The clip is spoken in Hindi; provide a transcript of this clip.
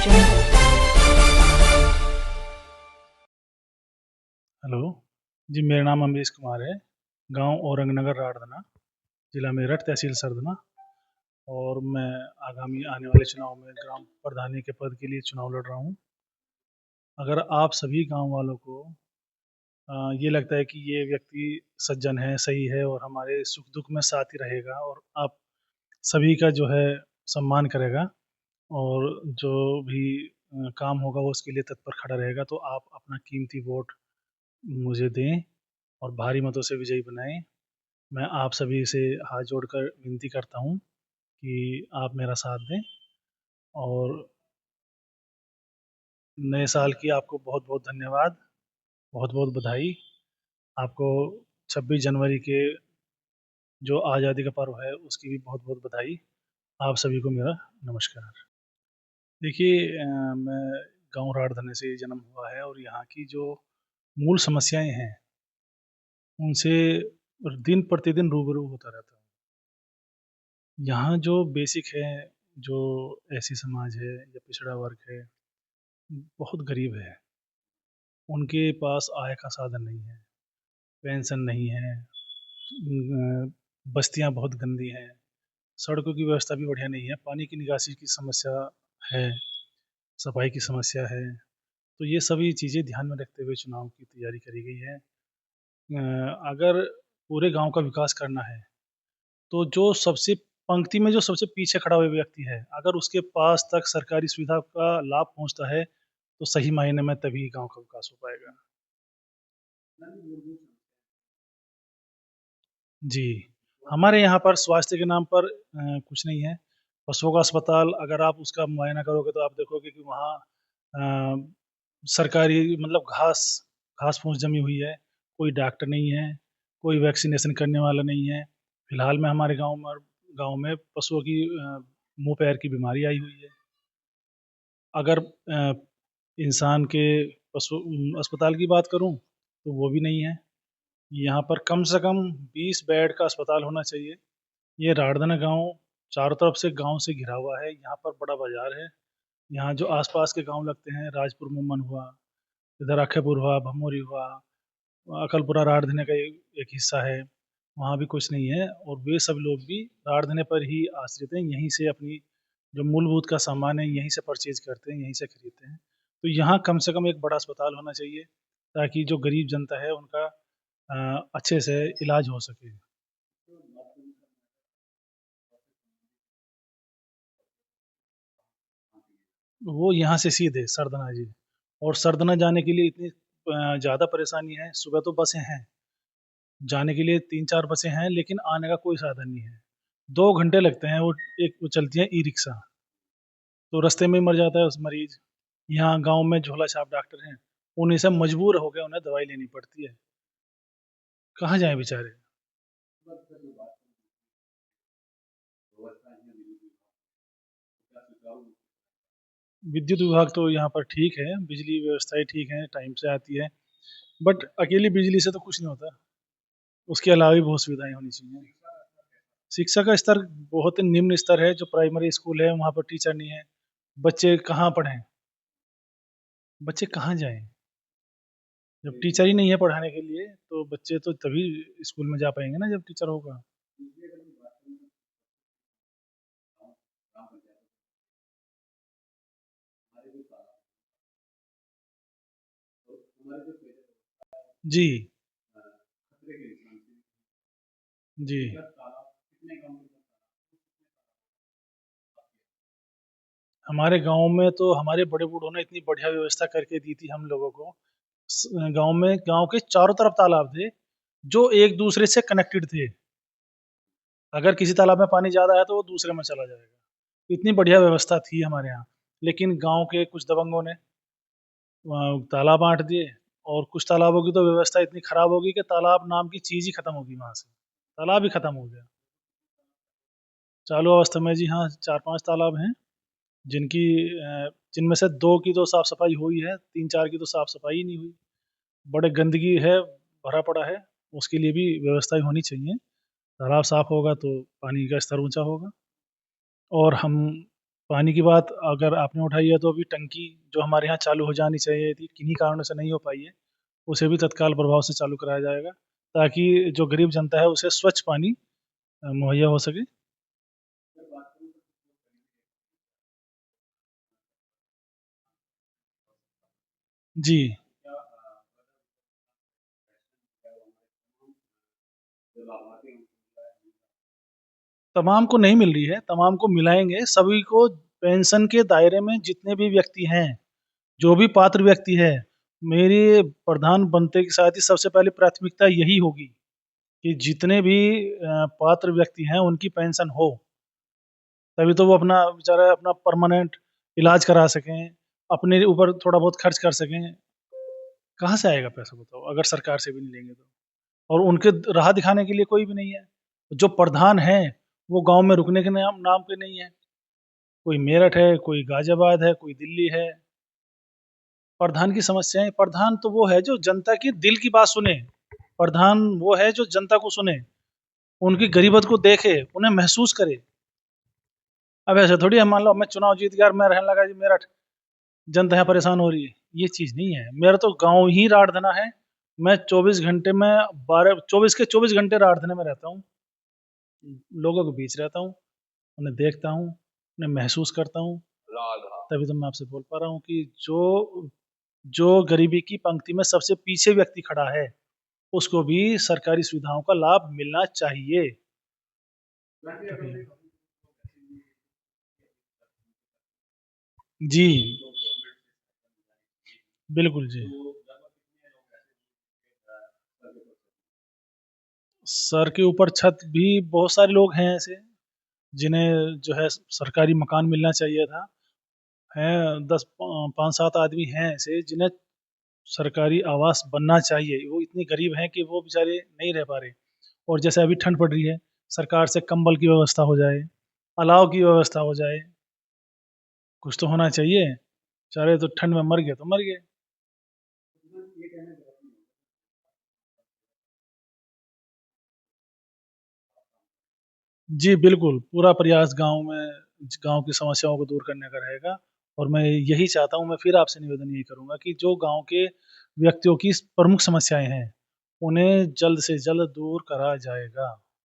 Jungle. हेलो जी, मेरा नाम अमरीश कुमार है। गांव औरंगनगर राड़धना, जिला मेरठ, तहसील सरधना। और मैं आगामी आने वाले चुनाव में ग्राम प्रधानी के पद के लिए चुनाव लड़ रहा हूं। अगर आप सभी गांव वालों को ये लगता है कि ये व्यक्ति सज्जन है, सही है और हमारे सुख दुख में साथ ही रहेगा और आप सभी का जो है सम्मान करेगा और जो भी काम होगा वो उसके लिए तत्पर खड़ा रहेगा, तो आप अपना कीमती वोट मुझे दें और भारी मतों से विजयी बनाएं। मैं आप सभी से हाथ जोड़कर विनती करता हूं कि आप मेरा साथ दें। और नए साल की आपको बहुत बहुत धन्यवाद, बहुत बहुत बधाई। आपको 26 जनवरी के जो आज़ादी का पर्व है उसकी भी बहुत बहुत बधाई। आप सभी को मेरा नमस्कार। देखिए, मैं गांव राड़धने से जन्म हुआ है और यहाँ की जो मूल समस्याएं हैं उनसे दिन प्रतिदिन रूबरू होता रहता हूँ। यहाँ जो बेसिक है, जो ऐसी समाज है या पिछड़ा वर्ग है, बहुत गरीब है, उनके पास आय का साधन नहीं है, पेंशन नहीं है, बस्तियाँ बहुत गंदी हैं, सड़कों की व्यवस्था भी बढ़िया नहीं है, पानी की निकासी की समस्या है, सफाई की समस्या है। तो ये सभी चीज़ें ध्यान में रखते हुए चुनाव की तैयारी करी गई है। अगर पूरे गांव का विकास करना है तो जो सबसे पंक्ति में जो सबसे पीछे खड़ा हुआ व्यक्ति है, अगर उसके पास तक सरकारी सुविधा का लाभ पहुंचता है तो सही मायने में तभी गांव का विकास हो पाएगा। जी, हमारे यहाँ पर स्वास्थ्य के नाम पर कुछ नहीं है। पशुओं का अस्पताल अगर आप उसका मुआयना करोगे तो आप देखोगे कि वहाँ सरकारी मतलब घास घास फूस जमी हुई है, कोई डॉक्टर नहीं है, कोई वैक्सीनेशन करने वाला नहीं है। फिलहाल में हमारे गांव में पशुओं की मुंह पैर की बीमारी आई हुई है। अगर इंसान के पशु अस्पताल की बात करूं तो वो भी नहीं है। यहाँ पर कम से कम 20 बेड का अस्पताल होना चाहिए। ये राड़धना गांव चारों तरफ से गांव से घिरा हुआ है। यहाँ पर बड़ा बाजार है। यहाँ जो आसपास के गांव लगते हैं, राजपुर मुमन हुआ, इधर अखेपुर हुआ, भमोरी हुआ, अकलपुरा राड़धने का एक हिस्सा है, वहाँ भी कुछ नहीं है और वे सब लोग भी राड़धने पर ही आश्रित हैं। यहीं से अपनी जो मूलभूत का सामान है यहीं से परचेज करते हैं, यहीं से खरीदते हैं। तो यहाँ कम से कम एक बड़ा अस्पताल होना चाहिए ताकि जो गरीब जनता है उनका अच्छे से इलाज हो सके। वो यहाँ से सीधे सरदना जी, और सरदना जाने के लिए इतनी ज़्यादा परेशानी है। सुबह तो बसें हैं, जाने के लिए 3-4 बसें हैं, लेकिन आने का कोई साधन नहीं है। 2 घंटे लगते हैं। वो चलती है ई रिक्शा, तो रास्ते में ही मर जाता है उस मरीज। यहाँ गांव में झोला छाप डॉक्टर हैं, उन्हीं से मजबूर हो गए, उन्हें दवाई लेनी पड़ती है। कहाँ जाएं बेचारे। विद्युत विभाग तो यहाँ पर ठीक है, बिजली व्यवस्थाएं ठीक है, टाइम से आती है, बट अकेली बिजली से तो कुछ नहीं होता। उसके अलावा भी बहुत सुविधाएं होनी चाहिए। शिक्षा का स्तर बहुत निम्न स्तर है। जो प्राइमरी स्कूल है वहाँ पर टीचर नहीं है, बच्चे कहाँ पढ़ें, बच्चे कहाँ जाएं। जब टीचर ही नहीं है पढ़ाने के लिए तो बच्चे तो तभी स्कूल में जा पाएंगे ना जब टीचर होगा। जी जी। हमारे गांव में तो हमारे बड़े बूढ़ों ने इतनी बढ़िया व्यवस्था करके दी थी हम लोगों को। गांव में, गांव के चारों तरफ तालाब थे जो एक दूसरे से कनेक्टेड थे। अगर किसी तालाब में पानी ज्यादा है तो वो दूसरे में चला जाएगा। इतनी बढ़िया व्यवस्था थी हमारे यहाँ। लेकिन गांव के कुछ दबंगों ने तालाब बांट दिए और कुछ तालाबों की तो व्यवस्था इतनी खराब होगी कि तालाब नाम की चीज ही खत्म होगी वहां से। तालाब ही खत्म हो गया। चालू अवस्था में जी हाँ, 4-5 तालाब हैं जिनकी जिनमें से 2 की तो साफ सफाई हुई है, 3-4 की तो साफ सफाई ही नहीं हुई। बड़े गंदगी है, भरा पड़ा है। उसके लिए भी व्यवस्थाएं होनी चाहिए। तालाब साफ होगा तो पानी का स्तर ऊंचा होगा। और हम पानी की बात अगर आपने उठाई है तो अभी टंकी जो हमारे यहाँ चालू हो जानी चाहिए थी, किन्हीं कारणों से नहीं हो पाई है, उसे भी तत्काल प्रभाव से चालू कराया जाएगा, ताकि जो गरीब जनता है उसे स्वच्छ पानी मुहैया हो सके। जी। तमाम को नहीं मिल रही है, तमाम को मिलाएँगे, सभी को पेंशन के दायरे में जितने भी व्यक्ति हैं, जो भी पात्र व्यक्ति है, मेरी प्रधान बनते के साथ ही सबसे पहले प्राथमिकता यही होगी कि जितने भी पात्र व्यक्ति हैं, उनकी पेंशन हो। तभी तो वो अपना बेचारा अपना परमानेंट इलाज करा सकें, अपने ऊपर थोड़ा बहुत खर्च कर सकें। कहाँ से आएगा पैसा बताओ, अगर सरकार से भी नहीं लेंगे तो? और उनके राह दिखाने के लिए कोई भी नहीं है। जो प्रधान हैं, वो गाँव में रुकने के नाम नाम पे नहीं है। कोई मेरठ है, कोई गाज़ियाबाद है, कोई दिल्ली है। प्रधान की समस्याएँ प्रधान तो वो है जो जनता की दिल की बात सुने। प्रधान वो है जो जनता को सुने, उनकी गरीबत को देखे, उन्हें महसूस करे। अब ऐसा थोड़ी है मान लो मैं चुनाव जीत गया और मैं रहने लगा जी मेरठ, जनता यहाँ परेशान हो रही है। ये चीज़ नहीं है। मेरा तो गाँव ही राठधना है। मैं 24 घंटे में 12 24 के 24 घंटे राठधना में रहता हूँ। लोगों के बीच रहता हूँ, उन्हें देखता हूँ, उन्हें महसूस करता हूँ। तभी तो मैं आपसे बोल पा रहा हूँ कि जो जो गरीबी की पंक्ति में सबसे पीछे व्यक्ति खड़ा है, उसको भी सरकारी सुविधाओं का लाभ मिलना चाहिए। जी, बिल्कुल जी। सर के ऊपर छत भी बहुत सारे लोग हैं ऐसे, जिन्हें जो है सरकारी मकान मिलना चाहिए था। हैं 10 5-7 आदमी हैं ऐसे जिन्हें सरकारी आवास बनना चाहिए। वो इतने गरीब हैं कि वो बेचारे नहीं रह पा रहे। और जैसे अभी ठंड पड़ रही है, सरकार से कंबल की व्यवस्था हो जाए, अलाव की व्यवस्था हो जाए, कुछ तो होना चाहिए। बेचारे तो ठंड में मर गए तो मर गए। जी, बिल्कुल, पूरा प्रयास गाँव की समस्याओं को दूर करने का रहेगा और मैं यही चाहता हूँ, मैं फिर आपसे निवेदन यही करूँगा कि जो गाँव के व्यक्तियों की प्रमुख समस्याएँ हैं, उन्हें जल्द से जल्द दूर करा जाएगा।